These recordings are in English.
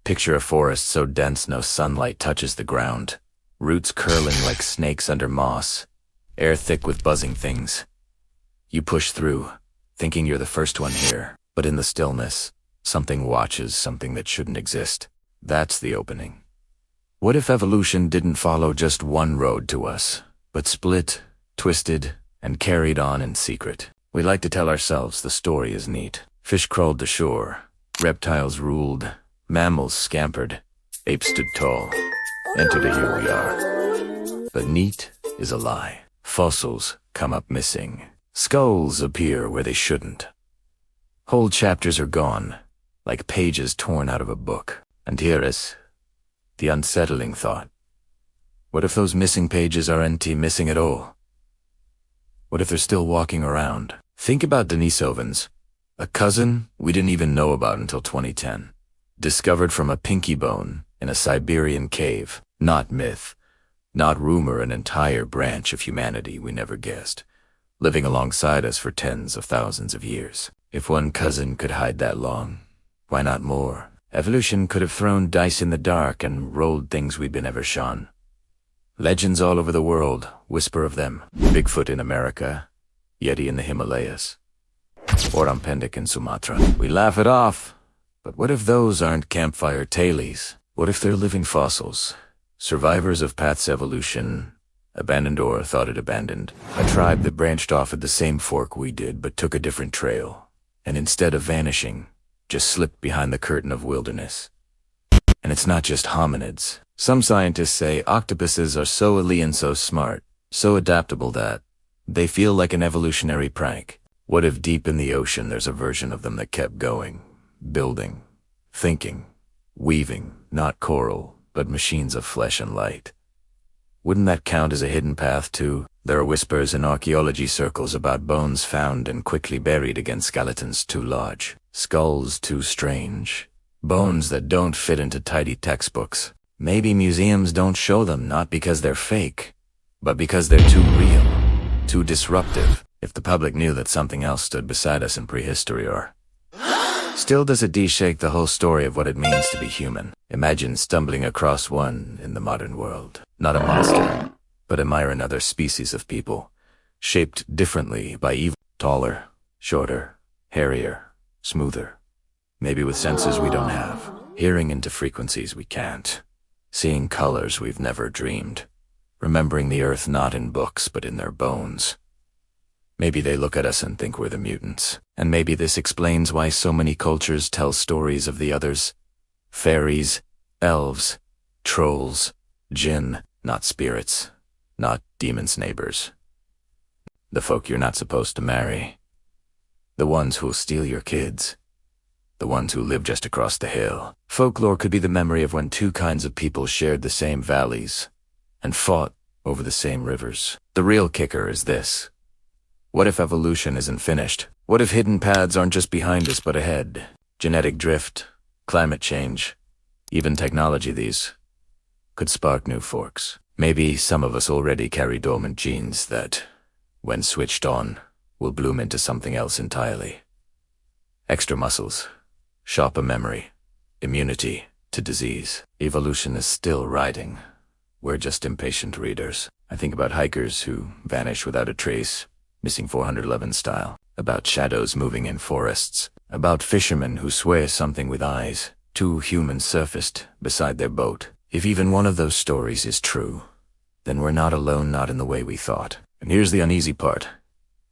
Picture a forest so dense no sunlight touches the ground, roots curling like snakes under moss, air thick with buzzing things. You push through, thinking you're the first one here, but in the stillness, something watches something that shouldn't exist. That's the opening. What if evolution didn't follow just one road to us, but split, twisted, and carried on in secret? We like to tell ourselves the story is neat. Fish crawled to shore, reptiles ruled, mammals scampered, apes stood tall. Enter to here we are. But neat is a lie. Fossils come up missing. Skulls appear where they shouldn't. Whole chapters are gone, like pages torn out of a book. And here is the unsettling thought. What if those missing pages aren't missing at all? What if they're still walking around? Think about Denisovans, a cousin we didn't even know about until 2010. Discovered from a pinky bone in a Siberian cave. Not myth, not rumor, an entire branch of humanity we never guessed, living alongside us for tens of thousands of years. If one cousin could hide that long, why not more? Evolution could have thrown dice in the dark and rolled things we'd been ever shun. Legends all over the world whisper of them. Bigfoot in America, Yeti in the Himalayas, Orang-Pendek in Sumatra. We laugh it off, but what if those aren't campfire tales? What if they're living fossils? Survivors of paths evolution, abandoned or thought it abandoned. A tribe that branched off at the same fork we did but took a different trail, and instead of vanishing, just slipped behind the curtain of wilderness. And it's not just hominids. Some scientists say octopuses are so alien, so smart, so adaptable that they feel like an evolutionary prank. What if deep in the ocean there's a version of them that kept going, building, thinking, weaving, not coral, but machines of flesh and light? Wouldn't that count as a hidden path too? There are whispers in archaeology circles about bones found and quickly buried against skeletons too large, skulls too strange, bones that don't fit into tidy textbooks. Maybe museums don't show them not because they're fake, but because they're too real, too disruptive. If the public knew that something else stood beside us in prehistory, or still does it shake the whole story of what it means to be human? Imagine stumbling across one in the modern world. Not a monster, but admire another species of people, shaped differently by evil. Taller, shorter, hairier, smoother. Maybe with senses we don't have, hearing into frequencies we can't, seeing colors we've never dreamed, remembering the earth not in books but in their bones. Maybe they look at us and think we're the mutants. And maybe this explains why so many cultures tell stories of the others. Fairies, elves, trolls, jinn, not spirits, not demons' neighbors. The folk you're not supposed to marry. The ones who'll steal your kids. The ones who live just across the hill. Folklore could be the memory of when two kinds of people shared the same valleys and fought over the same rivers. The real kicker is this. What if evolution isn't finished? What if hidden paths aren't just behind us but ahead? Genetic drift, climate change, even technology, these could spark new forks. Maybe some of us already carry dormant genes that, when switched on, will bloom into something else entirely. Extra muscles, sharper memory, immunity to disease. Evolution is still writing. We're just impatient readers. I think about hikers who vanish without a trace, missing 411 style, about shadows moving in forests, about fishermen who swear something with eyes, two humans surfaced beside their boat. If even one of those stories is true, then we're not alone, not in the way we thought. And here's the uneasy part.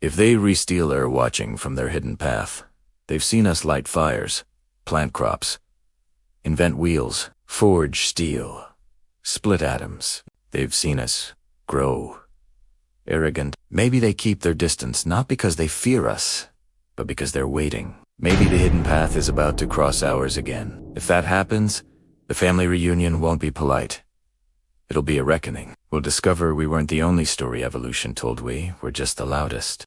If they re-steal our watching from their hidden path, they've seen us light fires, plant crops, invent wheels, forge steel, split atoms. They've seen us grow, arrogant. Maybe they keep their distance not because they fear us, but because they're waiting. Maybe the hidden path is about to cross ours again. If that happens, the family reunion won't be polite. It'll be a reckoning. We'll discover we weren't the only story evolution told, we were just the loudest.